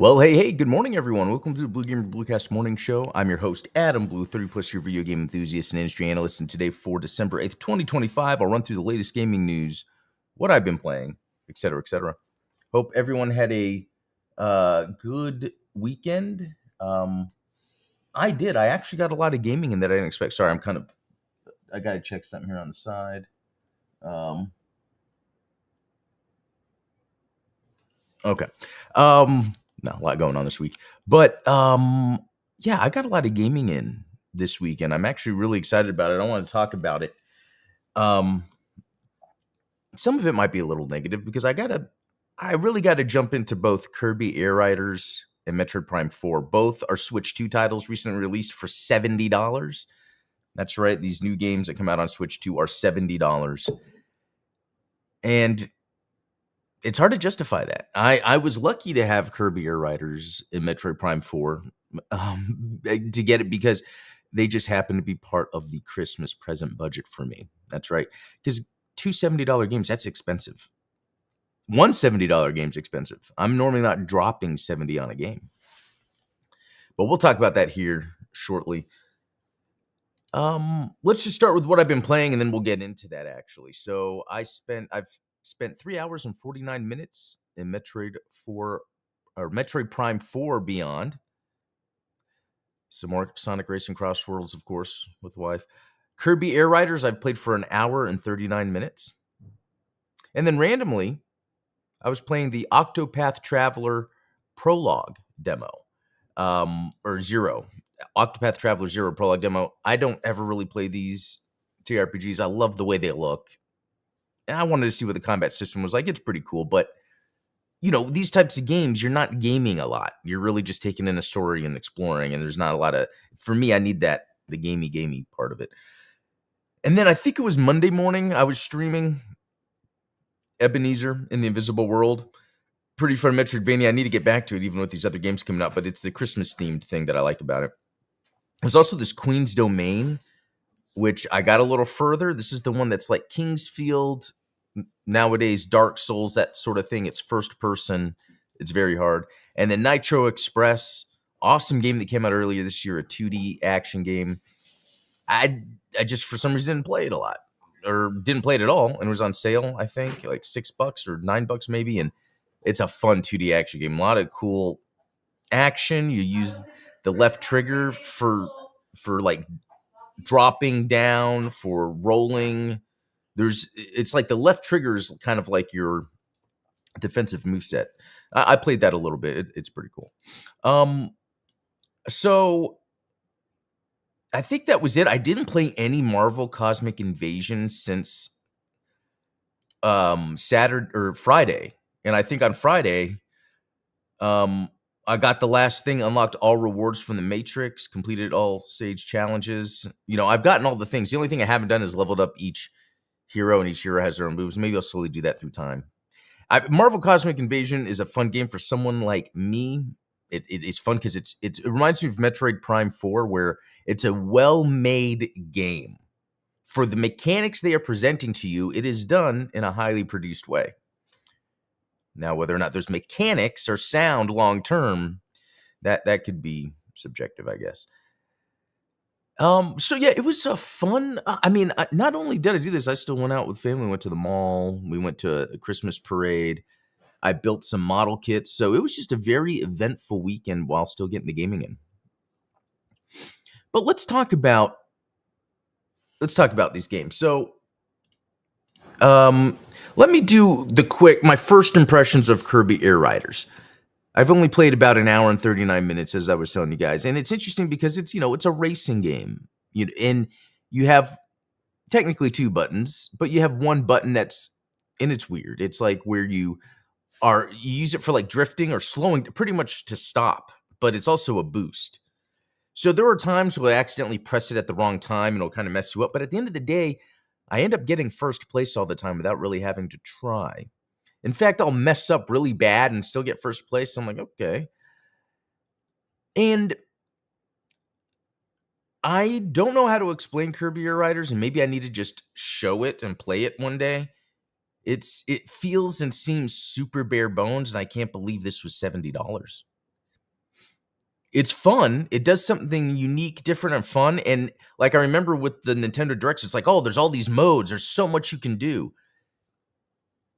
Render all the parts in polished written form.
Well, hey, good morning, everyone. Welcome to the Blue Gamer Bluecast Morning Show. I'm your host, Adam Blue, 30-plus year video game enthusiast and industry analyst. And today, for December 8th, 2025, I'll run through the latest gaming news, what I've been playing, etc., etc. Hope everyone had a good weekend. I did. I actually got a lot of gaming in that I didn't expect. Sorry, I got to check something here on the side. Okay. Not a lot going on this week. But yeah, I got a lot of gaming in this week, and I'm actually really excited about it. I want to talk about it. Um, some of it might be a little negative because I really gotta jump into both Kirby Air Riders and Metroid Prime 4. Both are Switch 2 titles recently released for $70. That's right, these new games that come out on Switch 2 are $70. And it's hard to justify that. I was lucky to have Kirby Air Riders in Metroid Prime 4 to get it because they just happen to be part of the Christmas present budget for me. That's right. Because two $70 games, that's expensive. One $70 game's expensive. I'm normally not dropping 70 on a game. But we'll talk about that here shortly. Let's just start with what I've been playing and then we'll get into that actually. So I've spent 3 hours and 49 minutes in Metroid Prime 4 Beyond. Some more Sonic Racing Cross Worlds, of course, with the wife. Kirby Air Riders, I've played for an hour and 39 minutes. And then randomly, I was playing the Octopath Traveler Prologue demo. Or Zero. Octopath Traveler Zero Prologue demo. I don't ever really play these TRPGs. I love the way they look. And I wanted to see what the combat system was like. It's pretty cool, but these types of games, you're not gaming a lot. You're really just taking in a story and exploring, and there's not a lot of, for me, I need the gamey part of it. And then I think it was Monday morning, I was streaming Ebenezer in the Invisible World. Pretty fun Metroidvania. I need to get back to it, even with these other games coming out, but it's the Christmas-themed thing that I like about it. There's also this Queen's Domain, which I got a little further. This is the one that's like Kingsfield, nowadays Dark Souls, that sort of thing. It's first person. It's very hard. And then Nitro Express, awesome game that came out earlier this year, a 2D action game. I just, for some reason, didn't play it a lot. Or didn't play it at all. And it was on sale, I think, like $6 or $9 maybe. And it's a fun 2D action game. A lot of cool action. You use the left trigger for like dropping down, for rolling. It's like the left trigger is kind of like your defensive moveset. I played that a little bit. It's pretty cool. So I think that was it. I didn't play any Marvel Cosmic Invasion since Saturday or Friday. And I think on Friday, I got the last thing, unlocked all rewards from the Matrix, completed all stage challenges. I've gotten all the things. The only thing I haven't done is leveled up each hero, and each hero has their own moves. Maybe I'll slowly do that through time. Marvel Cosmic Invasion is a fun game for someone like me. It is fun because it reminds me of Metroid Prime 4, where it's a well-made game. For the mechanics they are presenting to you, it is done in a highly produced way. Now, whether or not there's mechanics or sound long-term, that could be subjective, I guess. So yeah, it was a fun. Not only did I do this, I still went out with family. Went to the mall. We went to a Christmas parade. I built some model kits. So it was just a very eventful weekend while still getting the gaming in. But let's talk about these games. So, let me do my first impressions of Kirby Air Riders. I've only played about an hour and 39 minutes, as I was telling you guys. And it's interesting because it's a racing game. And you have technically two buttons, but you have one button it's weird. It's like where you use it for like drifting or slowing, pretty much to stop, but it's also a boost. So there are times where I accidentally press it at the wrong time and it'll kind of mess you up. But at the end of the day, I end up getting first place all the time without really having to try. In fact, I'll mess up really bad and still get first place. I'm like, okay. And I don't know how to explain Kirby Air Riders, and maybe I need to just show it and play it one day. It feels and seems super bare bones, and I can't believe this was $70. It's fun. It does something unique, different, and fun. And like I remember with the Nintendo Directs, it's like, oh, there's all these modes. There's so much you can do.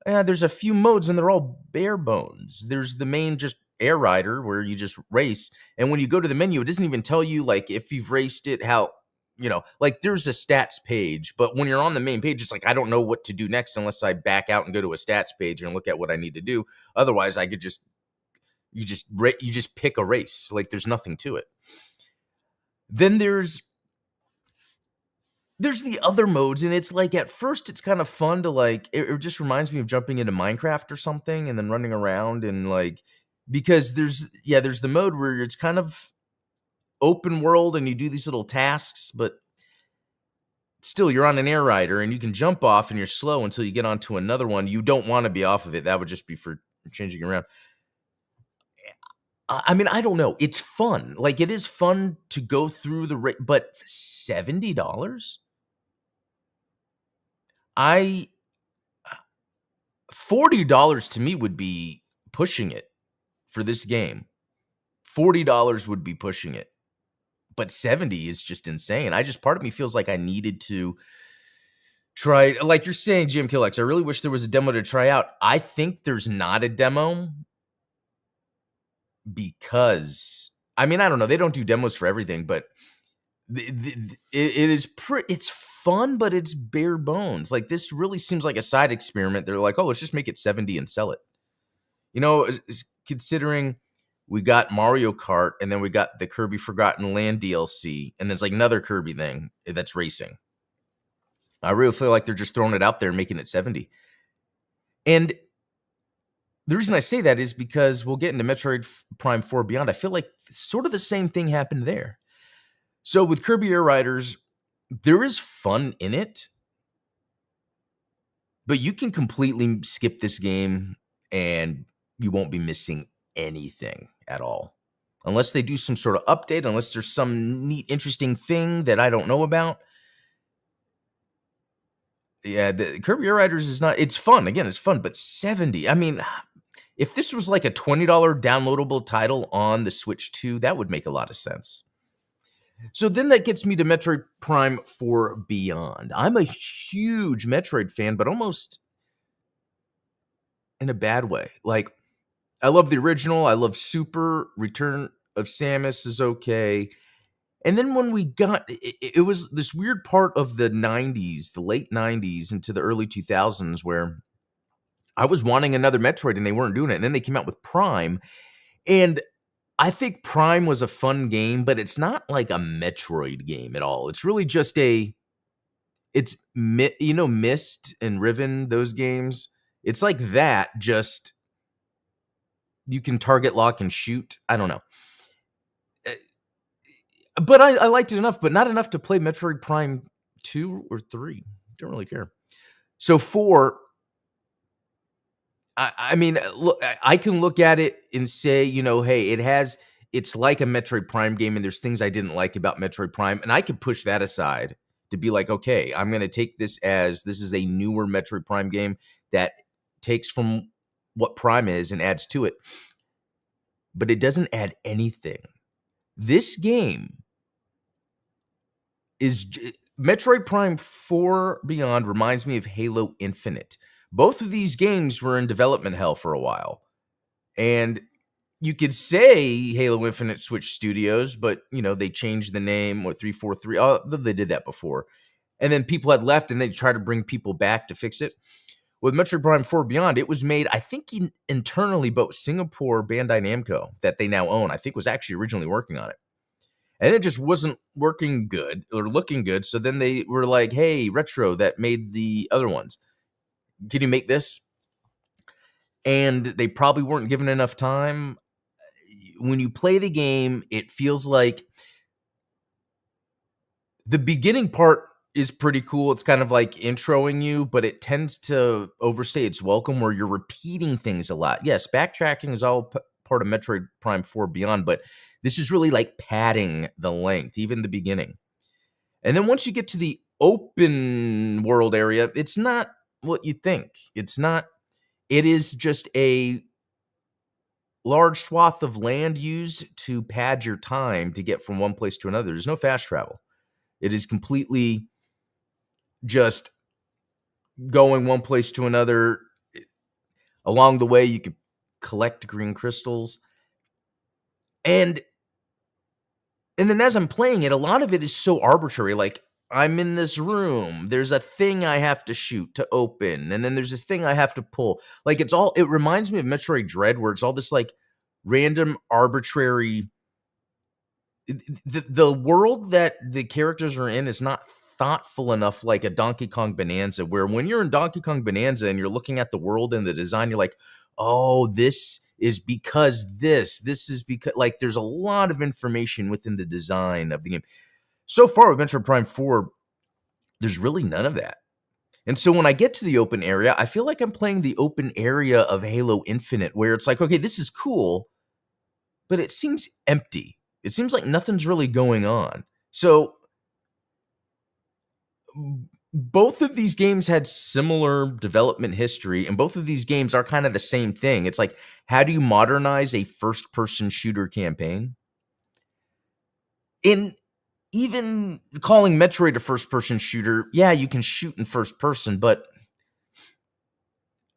Yeah, there's a few modes and they're all bare bones. There's the main just air rider where you just race. And when you go to the menu, it doesn't even tell you like if you've raced it, how, like there's a stats page. But when you're on the main page, it's like, I don't know what to do next unless I back out and go to a stats page and look at what I need to do. Otherwise, I could just, you just pick a race. Like there's nothing to it. Then there's the other modes, and it's like at first it's kind of fun to like it just reminds me of jumping into Minecraft or something and then running around and like because there's the mode where it's kind of open world and you do these little tasks, but still you're on an air rider and you can jump off and you're slow until you get onto another one. You don't want to be off of it. That would just be for changing around. I mean, I don't know. It's fun. Like it is fun to go through but $70? I $40 to me would be pushing it for this game. $40 would be pushing it. But 70 is just insane. Part of me feels like I needed to try, like you're saying, GMKLX, I really wish there was a demo to try out. I think there's not a demo because, I mean, I don't know. They don't do demos for everything, but it's fun, but it's bare bones. Like this really seems like a side experiment. They're like, oh, let's just make it 70 and sell it. Considering we got Mario Kart and then we got the Kirby Forgotten Land DLC, and there's like another Kirby thing that's racing. I really feel like they're just throwing it out there and making it 70. And the reason I say that is because we'll get into Metroid Prime 4 Beyond. I feel like sort of the same thing happened there. So with Kirby Air Riders, there is fun in it, but you can completely skip this game and you won't be missing anything at all. Unless they do some sort of update, unless there's some neat, interesting thing that I don't know about. Yeah, the Kirby Air Riders is not, it's fun. Again, it's fun, but 70. I mean, if this was like a $20 downloadable title on the Switch 2, that would make a lot of sense. So then that gets me to Metroid Prime 4 Beyond. I'm a huge Metroid fan, but almost in a bad way. Like, I love the original. I love Super. Return of Samus is okay. And then when we got, it was this weird part of the 90s, the late 90s into the early 2000s where I was wanting another Metroid and they weren't doing it. And then they came out with Prime. And I think Prime was a fun game, but it's not like a Metroid game at all. It's really just it's, Myst and Riven, those games. It's like that, just you can target lock and shoot. I don't know. But I liked it enough, but not enough to play Metroid Prime 2 or 3. Don't really care. So 4, I mean, look, I can look at it and say, hey, it's like a Metroid Prime game, and there's things I didn't like about Metroid Prime, and I could push that aside to be like, okay, I'm going to take this as this is a newer Metroid Prime game that takes from what Prime is and adds to it. But it doesn't add anything. This game is Metroid Prime 4 Beyond reminds me of Halo Infinite. Both of these games were in development hell for a while. And you could say Halo Infinite switched studios, but, they changed the name, 343. Oh, they did that before. And then people had left and they tried to bring people back to fix it. With Metroid Prime 4 Beyond, it was made, I think, internally, but Singapore Bandai Namco, that they now own, I think was actually originally working on it. And it just wasn't working good or looking good. So then they were like, hey, Retro, that made the other ones, can you make this? And they probably weren't given enough time. When you play the game, it feels like the beginning part is pretty cool. It's kind of like introing you, but it tends to overstay its welcome where you're repeating things a lot. Yes, backtracking is all part of Metroid Prime 4 Beyond, but this is really like padding the length, even the beginning. And then once you get to the open world area, it's not what you think. It's not. It is just a large swath of land used to pad your time to get from one place to another. There's no fast travel. It is completely just going one place to another. Along the way, you could collect green crystals. And then as I'm playing it, a lot of it is so arbitrary. Like, I'm in this room. There's a thing I have to shoot to open. And then there's this thing I have to pull. Like, it reminds me of Metroid Dread, where it's all this, like, random, arbitrary. The world that the characters are in is not thoughtful enough, like a Donkey Kong Bonanza, where when you're in Donkey Kong Bonanza and you're looking at the world and the design, you're like, oh, this is because this is because, like, there's a lot of information within the design of the game. So far with Metroid Prime 4, there's really none of that. And so when I get to the open area, I feel like I'm playing the open area of Halo Infinite, where it's like, okay, this is cool, but it seems empty. It seems like nothing's really going on. So both of these games had similar development history, and both of these games are kind of the same thing. It's like, how do you modernize a first-person shooter campaign? In even calling Metroid a first-person shooter, yeah, you can shoot in first person, but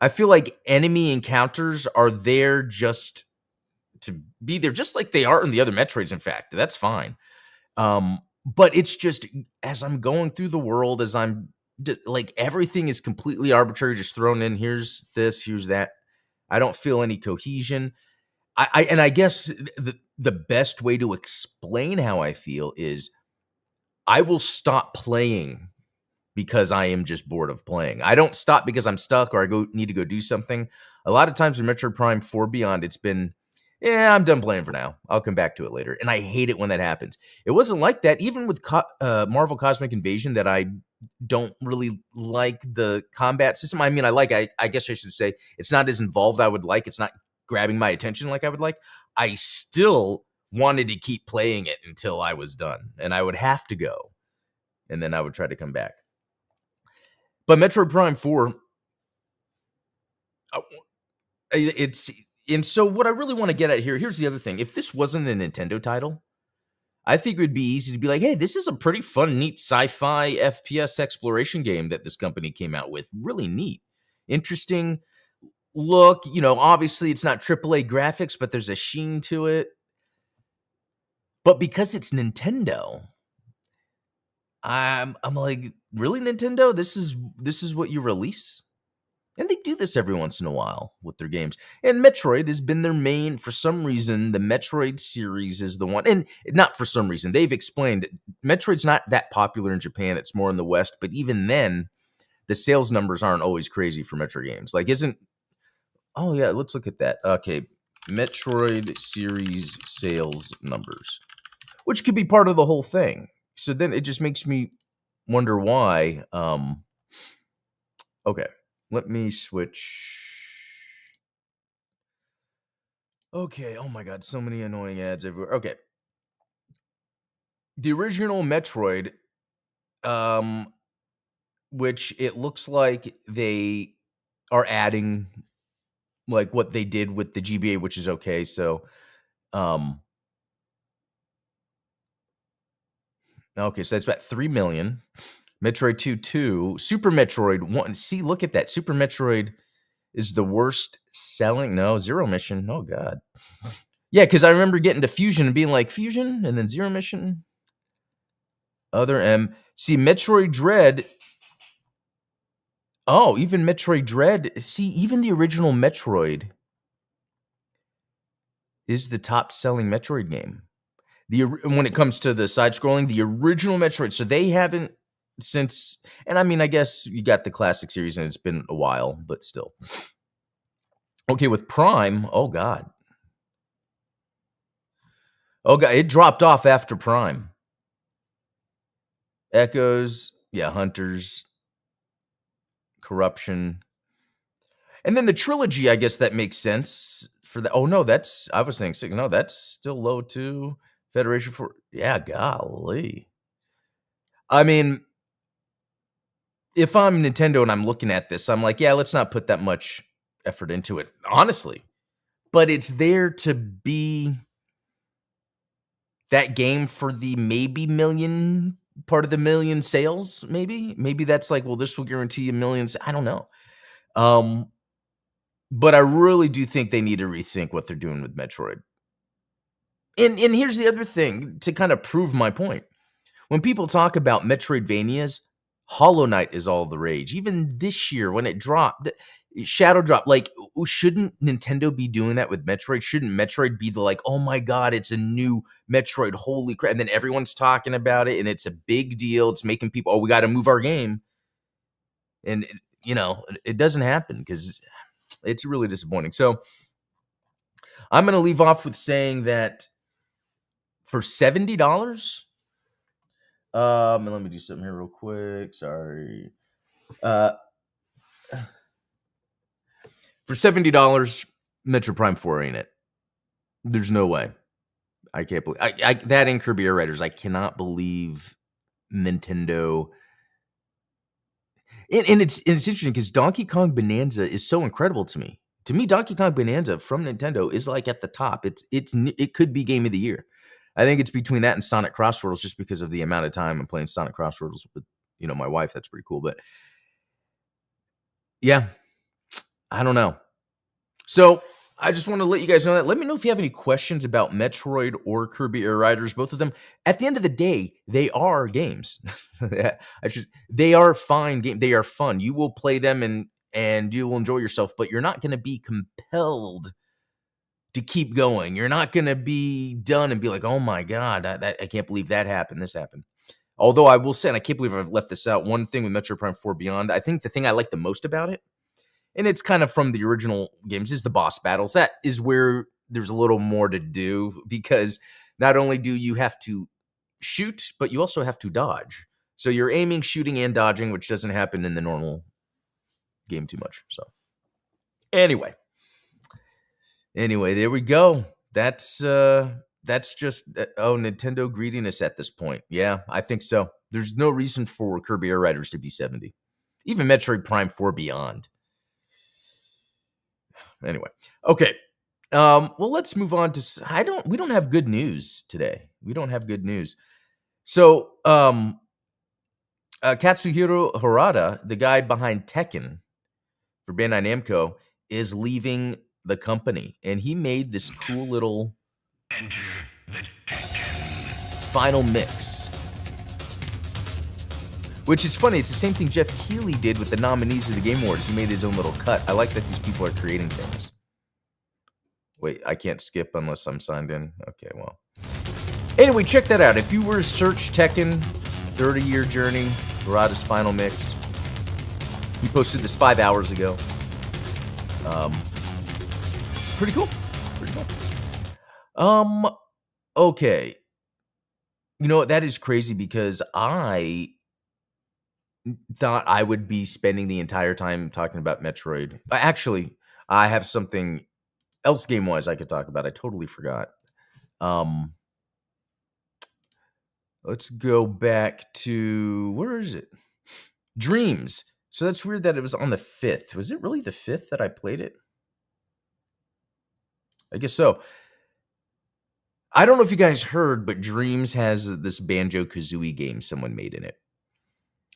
I feel like enemy encounters are there just to be there, just like they are in the other Metroids, in fact. That's fine. But it's just, as I'm going through the world, as I'm like, everything is completely arbitrary, just thrown in. Here's this, here's that. I don't feel any cohesion. I guess the best way to explain how I feel is I will stop playing because I am just bored of playing. I don't stop because I'm stuck or need to go do something. A lot of times in Metroid Prime 4 Beyond, it's been, yeah, I'm done playing for now. I'll come back to it later. And I hate it when that happens. It wasn't like that even with Marvel Cosmic Invasion, that I don't really like the combat system. I mean, I guess I should say it's not as involved I would like. It's not grabbing my attention like I would like. I still wanted to keep playing it until I was done. And I would have to go. And then I would try to come back. But Metroid Prime 4, it's... And so what I really want to get at here's the other thing. If this wasn't a Nintendo title, I think it would be easy to be like, hey, this is a pretty fun, neat sci-fi FPS exploration game that this company came out with. Really neat. Interesting look. You know, obviously it's not AAA graphics, but there's a sheen to it. But because it's Nintendo, I'm like, really, Nintendo? This is what you release? And they do this every once in a while with their games. And Metroid has been their main, for some reason, the Metroid series is the one. And not for some reason, they've explained Metroid's not that popular in Japan. It's more in the West. But even then, the sales numbers aren't always crazy for Metroid games. Like, oh yeah, let's look at that. Okay, Metroid series sales numbers, which could be part of the whole thing. So then it just makes me wonder why. Okay. Let me switch. Okay. Oh my God. So many annoying ads everywhere. Okay. The original Metroid, um, which it looks like they are adding like what they did with the GBA, which is okay. So, um, okay. So that's about 3 million. Metroid 2, 2. Super Metroid 1. See, look at that. Super Metroid is the worst selling. No, Zero Mission. Oh God. Yeah, because I remember getting to Fusion and being like, Fusion? And then Zero Mission? Other M. See, Metroid Dread. Oh, even Metroid Dread. See, even the original Metroid is the top-selling Metroid game. When it comes to the side-scrolling, the original Metroid. So they haven't since... And I mean, I guess you got the classic series and it's been a while, but still. Okay, with Prime, oh God. Oh God, it dropped off after Prime. Echoes, yeah, Hunters, Corruption. And then the trilogy, I guess that makes sense for the... Oh no, I was saying 6. No, that's still low too. Federation 4. Yeah, golly. I mean, if I'm Nintendo and I'm looking at this, I'm like, yeah, let's not put that much effort into it. Honestly. but it's there to be that game for the maybe million, part of the million sales, maybe that's like, well, this will guarantee you millions. I don't know. But I really do think they need to rethink what they're doing with Metroid. And here's the other thing to kind of prove my point. When people talk about Metroidvanias, Hollow Knight is all the rage. Even this year when it dropped, Shadow dropped. Like, shouldn't Nintendo be doing that with Metroid? Shouldn't Metroid be the like, oh my god, it's a new Metroid, holy crap. And then everyone's talking about it and it's a big deal. It's making people, oh, we got to move our game. And, it doesn't happen because it's really disappointing. So I'm going to leave off with saying that for $70, and let me do something here real quick. Sorry. For $70, Metro Prime 4 ain't it. There's no way. I can't believe that in Kirby Air Riders. I cannot believe Nintendo. And it's interesting because Donkey Kong Bonanza is so incredible to me. To me, Donkey Kong Bonanza from Nintendo is like at the top. It could be game of the year. I think it's between that and Sonic Crossworlds just because of the amount of time I'm playing Sonic Crossworlds with, my wife. That's pretty cool. But yeah, I don't know. So I just want to let you guys know that. Let me know if you have any questions about Metroid or Kirby Air Riders. Both of them, at the end of the day, they are games. They are fine games. They are fun. You will play them and you will enjoy yourself, but you're not going to be compelled to keep going. You're not going to be done and be like, oh my God, I can't believe that happened. This happened. Although I will say, and I can't believe I've left this out, one thing with Metroid Prime 4 Beyond, I think the thing I like the most about it, and it's kind of from the original games, is the boss battles. That is where there's a little more to do because not only do you have to shoot, but you also have to dodge. So you're aiming, shooting, and dodging, which doesn't happen in the normal game too much. So anyway, there we go. That's just Nintendo greediness at this point. Yeah, I think so. There's no reason for Kirby Air Riders to be 70. Even Metroid Prime 4 Beyond. Anyway, okay. Well, let's move on to. We don't have good news today. We don't have good news. So, Katsuhiro Harada, the guy behind Tekken for Bandai Namco, is leaving the company, and he made this cool little final mix. Which is funny. It's the same thing Jeff Keighley did with the nominees of the Game Awards. He made his own little cut. I like that these people are creating things. Wait, I can't skip unless I'm signed in. Okay, well. Anyway, check that out. If you were to search Tekken 30-year journey, Harada's final mix, he posted this 5 hours ago. Pretty cool. Okay. You know what? That is crazy because I thought I would be spending the entire time talking about Metroid. Actually, I have something else game-wise I could talk about. I totally forgot. Let's go back to, where is it? Dreams. So that's weird that it was on the 5th. Was it really the 5th that I played it? I guess so. I don't know if you guys heard, but Dreams has this Banjo-Kazooie game someone made in it.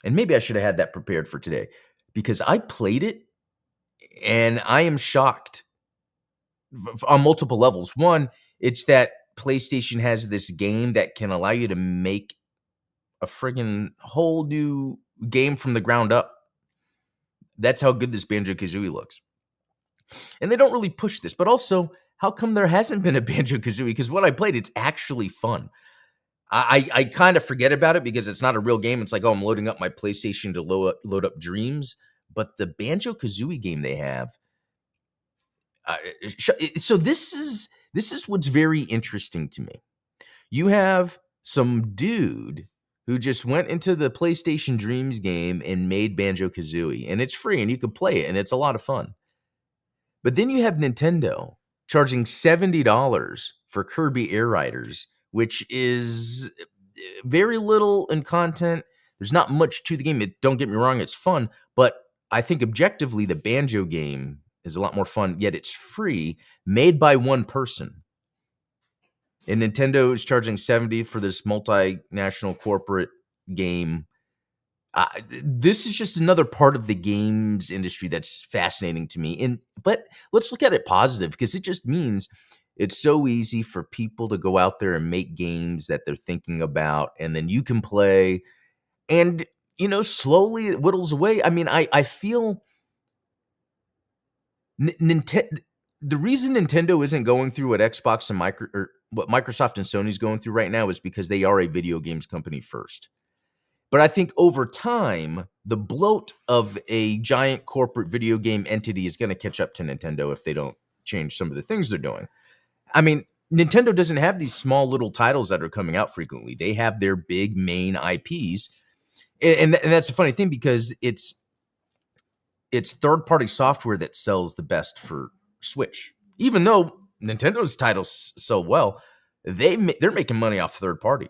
And maybe I should have had that prepared for today because I played it and I am shocked on multiple levels. One, it's that PlayStation has this game that can allow you to make a friggin' whole new game from the ground up. That's how good this Banjo-Kazooie looks. And they don't really push this, but also, how come there hasn't been a Banjo-Kazooie? Because what I played, it's actually fun. I kind of forget about it because it's not a real game. It's like, oh, I'm loading up my PlayStation to load up Dreams. But the Banjo-Kazooie game they have, so this is what's very interesting to me. You have some dude who just went into the PlayStation Dreams game and made Banjo-Kazooie, and it's free, and you can play it, and it's a lot of fun. But then you have Nintendo charging $70 for Kirby Air Riders, which is very little in content. There's not much to the game. Don't get me wrong, it's fun, but I think objectively the Banjo game is a lot more fun, yet it's free, made by one person. And Nintendo is charging 70 for this multinational corporate game. This is just another part of the games industry that's fascinating to me. But let's look at it positive, because it just means it's so easy for people to go out there and make games that they're thinking about, and then you can play, and slowly it whittles away. I mean, I feel Nintendo. The reason Nintendo isn't going through what Xbox and what Microsoft and Sony's going through right now is because they are a video games company first. But I think over time, the bloat of a giant corporate video game entity is going to catch up to Nintendo if they don't change some of the things they're doing. I mean, Nintendo doesn't have these small little titles that are coming out frequently. They have their big main IPs. And that's a funny thing, because it's third-party software that sells the best for Switch. Even though Nintendo's titles sell well, they're making money off third party.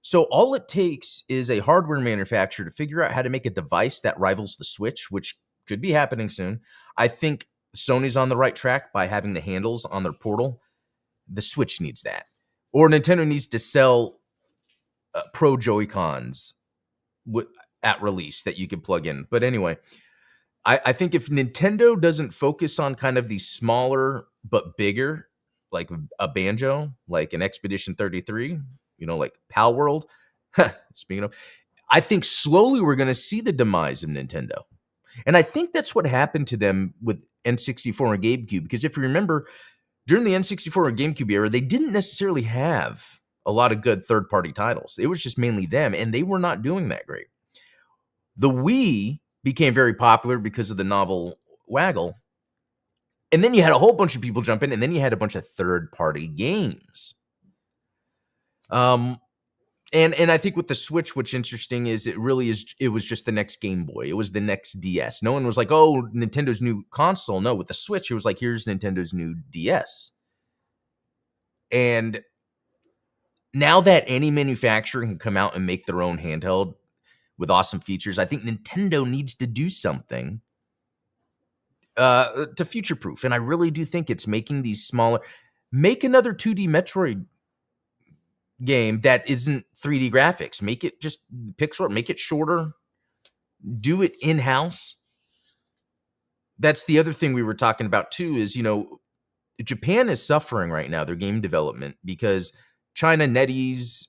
So all it takes is a hardware manufacturer to figure out how to make a device that rivals the Switch, which could be happening soon. I think Sony's on the right track by having the handles on their Portal. The Switch needs that. Or Nintendo needs to sell Pro Joy-Cons at release that you can plug in. But anyway, I think if Nintendo doesn't focus on kind of these smaller but bigger, like a Banjo, like an Expedition 33, like Pal World, speaking of, I think slowly we're going to see the demise of Nintendo. And I think that's what happened to them with N64 and GameCube. Because if you remember, during the N64 and GameCube era, they didn't necessarily have a lot of good third-party titles. It was just mainly them, and they were not doing that great. The Wii became very popular because of the novel Waggle. And then you had a whole bunch of people jump in, and then you had a bunch of third-party games. And I think with the Switch, what's interesting is it was just the next Game Boy. It was the next DS. No one was like, oh, Nintendo's new console. No, with the Switch, it was like, here's Nintendo's new DS. And now that any manufacturer can come out and make their own handheld with awesome features, I think Nintendo needs to do something to future-proof. And I really do think it's making these smaller. Make another 2D Metroid game that isn't 3D graphics. Make it just pixel art. Make it shorter. Do it in-house. That's the other thing we were talking about too. Is Japan is suffering right now, their game development, because China NetEase.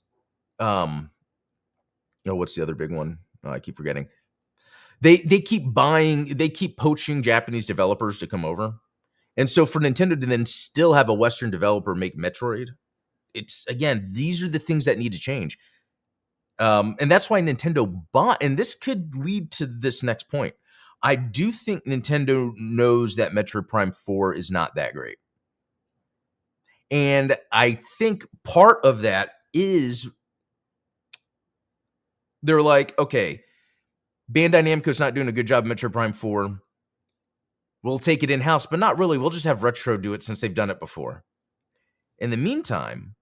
What's the other big one? Oh, I keep forgetting. They keep poaching Japanese developers to come over. And so for Nintendo to then still have a Western developer make Metroid, these are the things that need to change. And that's why Nintendo bought, and this could lead to this next point. I do think Nintendo knows that Metroid Prime 4 is not that great. And I think part of that is they're like, okay, Bandai Namco's not doing a good job of Metroid Prime 4. We'll take it in-house, but not really. We'll just have Retro do it since they've done it before. In the meantime,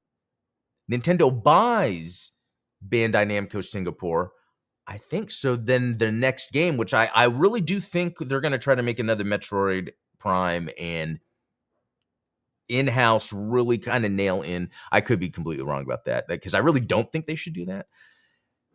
Nintendo buys Bandai Namco Singapore. I think so. Then the next game, which I really do think they're going to try to make another Metroid Prime and in-house really kind of nail in. I could be completely wrong about that, because I really don't think they should do that.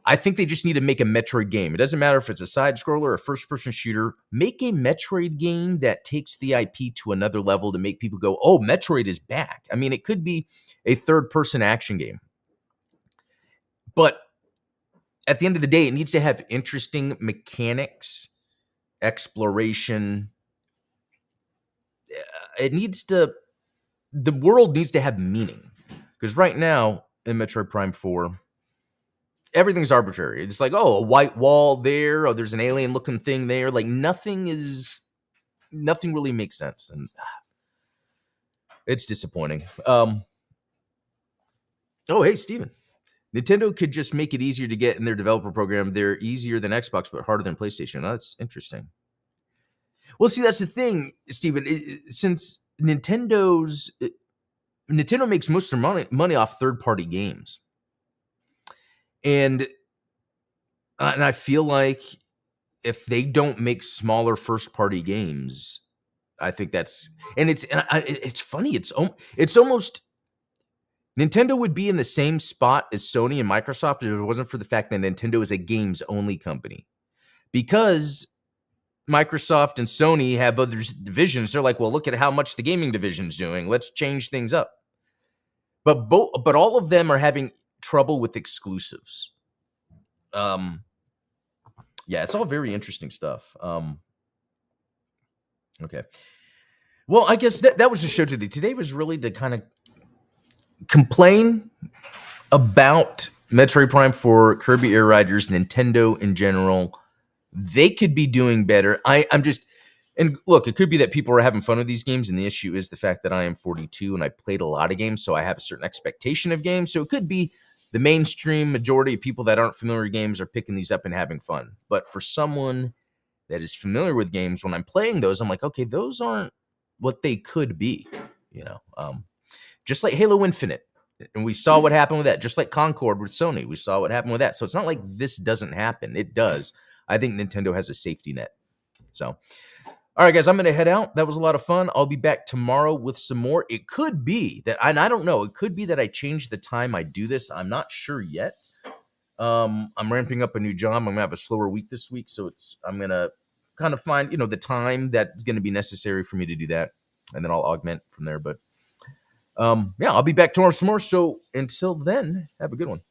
I think they just need to make a Metroid game. It doesn't matter if it's a side-scroller or a first-person shooter. Make a Metroid game that takes the IP to another level to make people go, oh, Metroid is back. I mean, it could be a third-person action game. But at the end of the day, it needs to have interesting mechanics, exploration. The world needs to have meaning. Because right now, in Metroid Prime 4, everything's arbitrary. It's like, oh, a white wall there. Oh, there's an alien-looking thing there. Like, nothing really makes sense. And it's disappointing. Oh, hey, Steven. Nintendo could just make it easier to get in their developer program. They're easier than Xbox, but harder than PlayStation. Oh, that's interesting. Well, see, that's the thing, Steven. Since Nintendo makes most of their money off third-party games. And I feel like if they don't make smaller first-party games, I think that's it's funny. It's almost Nintendo would be in the same spot as Sony and Microsoft if it wasn't for the fact that Nintendo is a games only company. Because Microsoft and Sony have other divisions, they're like, well, look at how much the gaming division's doing. Let's change things up. But all of them are having trouble with exclusives. Yeah, it's all very interesting stuff. Okay. Well, I guess that was the show today. Today was really to kind of complain about Metroid Prime 4, Kirby Air Riders, Nintendo in general. They could be doing better. And look, it could be that people are having fun with these games, and the issue is the fact that I am 42 and I played a lot of games, so I have a certain expectation of games. So it could be the mainstream majority of people that aren't familiar with games are picking these up and having fun. But for someone that is familiar with games, when I'm playing those, I'm like, okay, those aren't what they could be, just like Halo Infinite. And we saw what happened with that, just like Concord with Sony. We saw what happened with that. So it's not like this doesn't happen. It does. I think Nintendo has a safety net. So, all right, guys, I'm going to head out. That was a lot of fun. I'll be back tomorrow with some more. It could be that, and I don't know, it could be that I change the time I do this. I'm not sure yet. I'm ramping up a new job. I'm going to have a slower week this week. So I'm going to kind of find, the time that's going to be necessary for me to do that. And then I'll augment from there. But yeah, I'll be back tomorrow some more. So until then, have a good one.